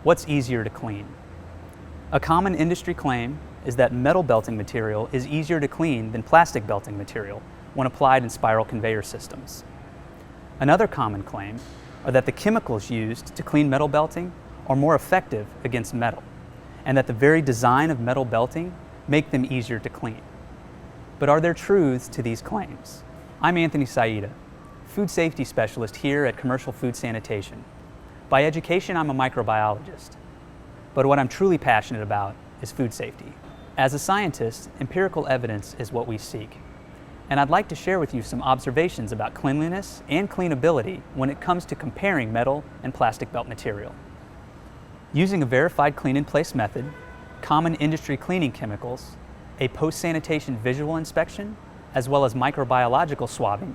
What's easier to clean? A common industry claim is that metal belting material is easier to clean than plastic belting material when applied in spiral conveyor systems. Another common claim are that the chemicals used to clean metal belting are more effective against metal, and that the very design of metal belting make them easier to clean. But are there truths to these claims? I'm Anthony Saida, food safety specialist here at Commercial Food Sanitation. By education, I'm a microbiologist, but what I'm truly passionate about is food safety. As a scientist, empirical evidence is what we seek, and I'd like to share with you some observations about cleanliness and cleanability when it comes to comparing metal and plastic belt material. Using a verified clean-in-place method, common industry cleaning chemicals, a post-sanitation visual inspection, as well as microbiological swabbing,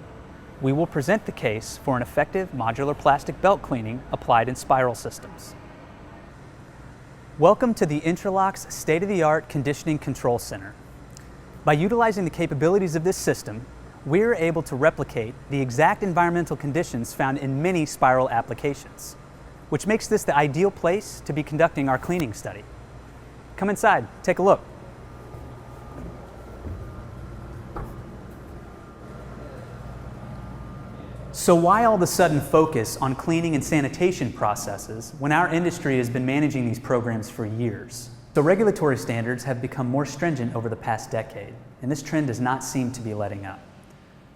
we will present the case for an effective modular plastic belt cleaning applied in spiral systems. Welcome to the Intralox state-of-the-art Conditioning Control Center. By utilizing the capabilities of this system, we're able to replicate the exact environmental conditions found in many spiral applications, which makes this the ideal place to be conducting our cleaning study. Come inside, take a look. So why all of a sudden focus on cleaning and sanitation processes when our industry has been managing these programs for years? So regulatory standards have become more stringent over the past decade, and this trend does not seem to be letting up.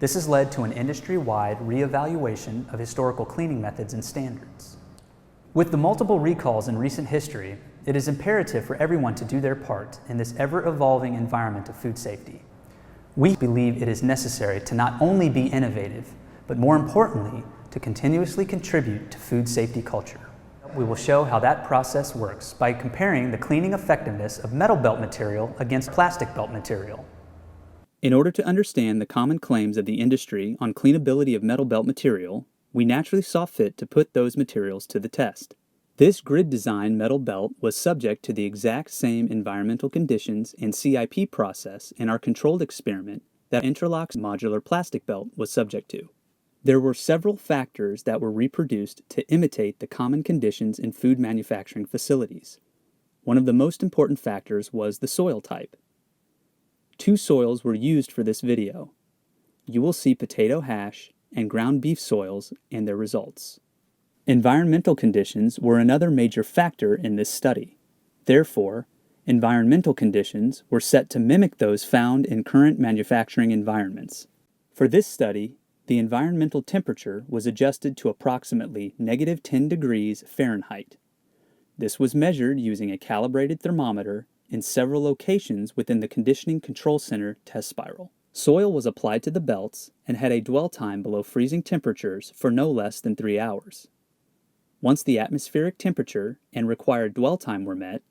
This has led to an industry-wide reevaluation of historical cleaning methods and standards. With the multiple recalls in recent history, it is imperative for everyone to do their part in this ever-evolving environment of food safety. We believe it is necessary to not only be innovative, but more importantly, to continuously contribute to food safety culture. We will show how that process works by comparing the cleaning effectiveness of metal belt material against plastic belt material. In order to understand the common claims of the industry on cleanability of metal belt material, we naturally saw fit to put those materials to the test. This grid design metal belt was subject to the exact same environmental conditions and CIP process in our controlled experiment that Intralox modular plastic belt was subject to. There were several factors that were reproduced to imitate the common conditions in food manufacturing facilities. One of the most important factors was the soil type. 2 soils were used for this video. You will see potato hash and ground beef soils and their results. Environmental conditions were another major factor in this study. Therefore, environmental conditions were set to mimic those found in current manufacturing environments. For this study, the environmental temperature was adjusted to approximately -10 degrees Fahrenheit. This was measured using a calibrated thermometer in several locations within the Conditioning Control Center test spiral. Soil was applied to the belts and had a dwell time below freezing temperatures for no less than 3 hours. Once the atmospheric temperature and required dwell time were met,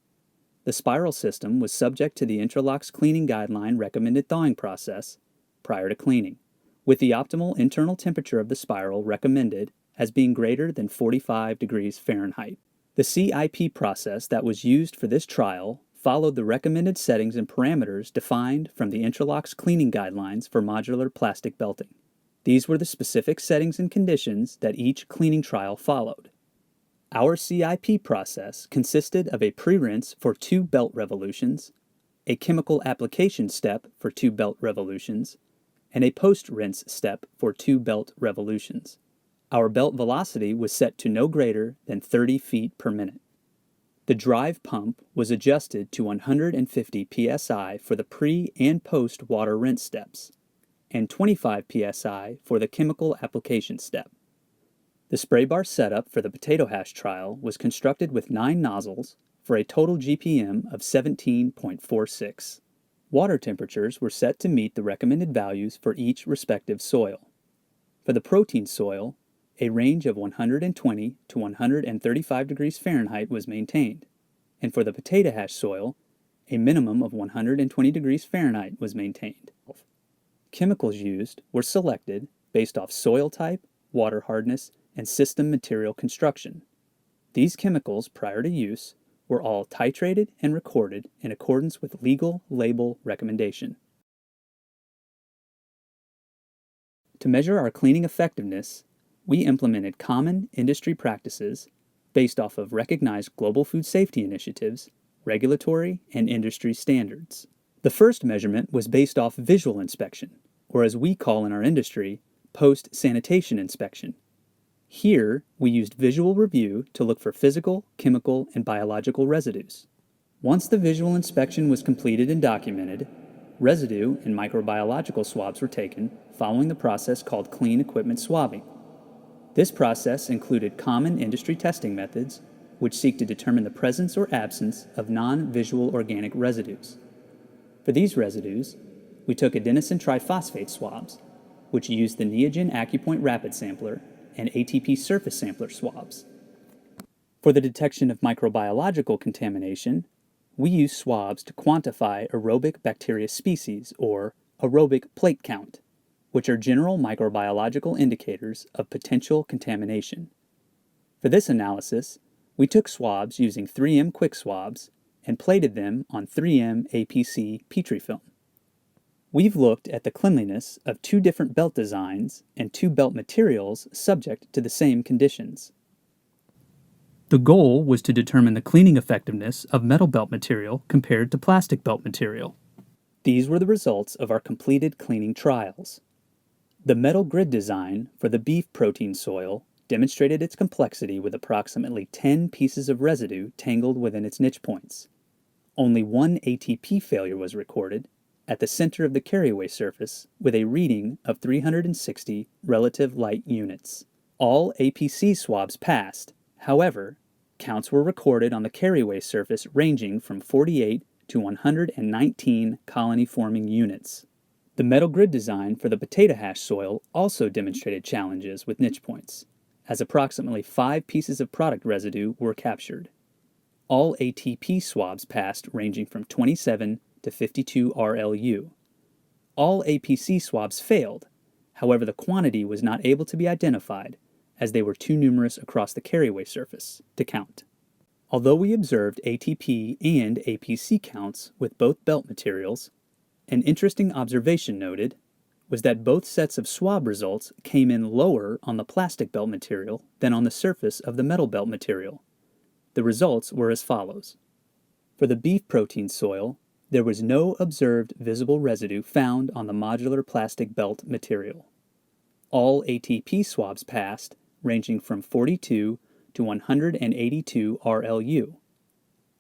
the spiral system was subject to the Intralox cleaning guideline recommended thawing process prior to cleaning, with the optimal internal temperature of the spiral recommended as being greater than 45 degrees Fahrenheit. The CIP process that was used for this trial followed the recommended settings and parameters defined from the Intralox cleaning guidelines for modular plastic belting. These were the specific settings and conditions that each cleaning trial followed. Our CIP process consisted of a pre-rinse for 2 belt revolutions, a chemical application step for 2 belt revolutions, and a post-rinse step for 2 belt revolutions. Our belt velocity was set to no greater than 30 feet per minute. The drive pump was adjusted to 150 psi for the pre- and post-water rinse steps, and 25 psi for the chemical application step. The spray bar setup for the potato hash trial was constructed with 9 nozzles for a total GPM of 17.46. Water temperatures were set to meet the recommended values for each respective soil. For the protein soil, a range of 120 to 135 degrees Fahrenheit was maintained, and for the potato hash soil, a minimum of 120 degrees Fahrenheit was maintained. Chemicals used were selected based off soil type, water hardness, and system material construction. These chemicals, prior to use, were all titrated and recorded in accordance with legal label recommendation. To measure our cleaning effectiveness, we implemented common industry practices based off of recognized global food safety initiatives, regulatory, and industry standards. The first measurement was based off visual inspection, or as we call in our industry, post-sanitation inspection. Here, we used visual review to look for physical, chemical, and biological residues. Once the visual inspection was completed and documented, residue and microbiological swabs were taken following the process called clean equipment swabbing. This process included common industry testing methods, which seek to determine the presence or absence of non-visual organic residues. For these residues, we took adenosine triphosphate swabs, which used the Neogen AccuPoint Rapid Sampler and ATP surface sampler swabs. For the detection of microbiological contamination, we use swabs to quantify aerobic bacteria species, or aerobic plate count, which are general microbiological indicators of potential contamination. For this analysis, we took swabs using 3M quick swabs and plated them on 3M APC Petri film. We've looked at the cleanliness of 2 different belt designs and 2 belt materials subject to the same conditions. The goal was to determine the cleaning effectiveness of metal belt material compared to plastic belt material. These were the results of our completed cleaning trials. The metal grid design for the beef protein soil demonstrated its complexity with approximately 10 pieces of residue tangled within its niche points. Only 1 ATP failure was recorded at the center of the carryaway surface with a reading of 360 relative light units. All APC swabs passed. However, counts were recorded on the carryaway surface ranging from 48 to 119 colony-forming units. The metal grid design for the potato hash soil also demonstrated challenges with niche points, as approximately 5 pieces of product residue were captured. All ATP swabs passed ranging from 27 to 52 RLU. All APC swabs failed. However, the quantity was not able to be identified as they were too numerous across the carryaway surface to count. Although we observed ATP and APC counts with both belt materials, an interesting observation noted was that both sets of swab results came in lower on the plastic belt material than on the surface of the metal belt material. The results were as follows. For the beef protein soil, there was no observed visible residue found on the modular plastic belt material. All ATP swabs passed, ranging from 42 to 182 RLU.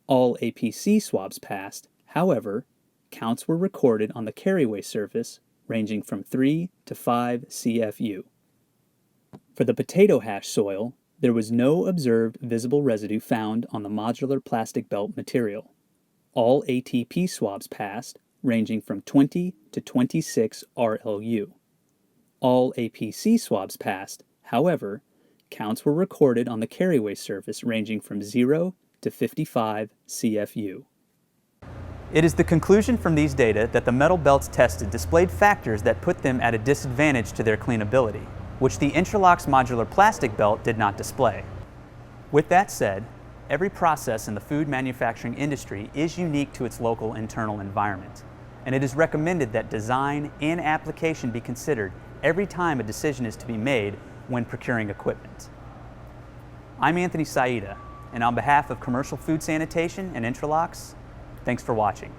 All APC swabs passed, however, counts were recorded on the carryaway surface ranging from 3 to 5 CFU. For the potato hash soil, there was no observed visible residue found on the modular plastic belt material. All ATP swabs passed, ranging from 20 to 26 RLU. All APC swabs passed, however, counts were recorded on the carryaway surface ranging from 0 to 55 CFU. It is the conclusion from these data that the metal belts tested displayed factors that put them at a disadvantage to their cleanability, which the Intralox modular plastic belt did not display. With that said, every process in the food manufacturing industry is unique to its local internal environment, and it is recommended that design and application be considered every time a decision is to be made when procuring equipment. I'm Anthony Saida, and on behalf of Commercial Food Sanitation and Intralox, thanks for watching.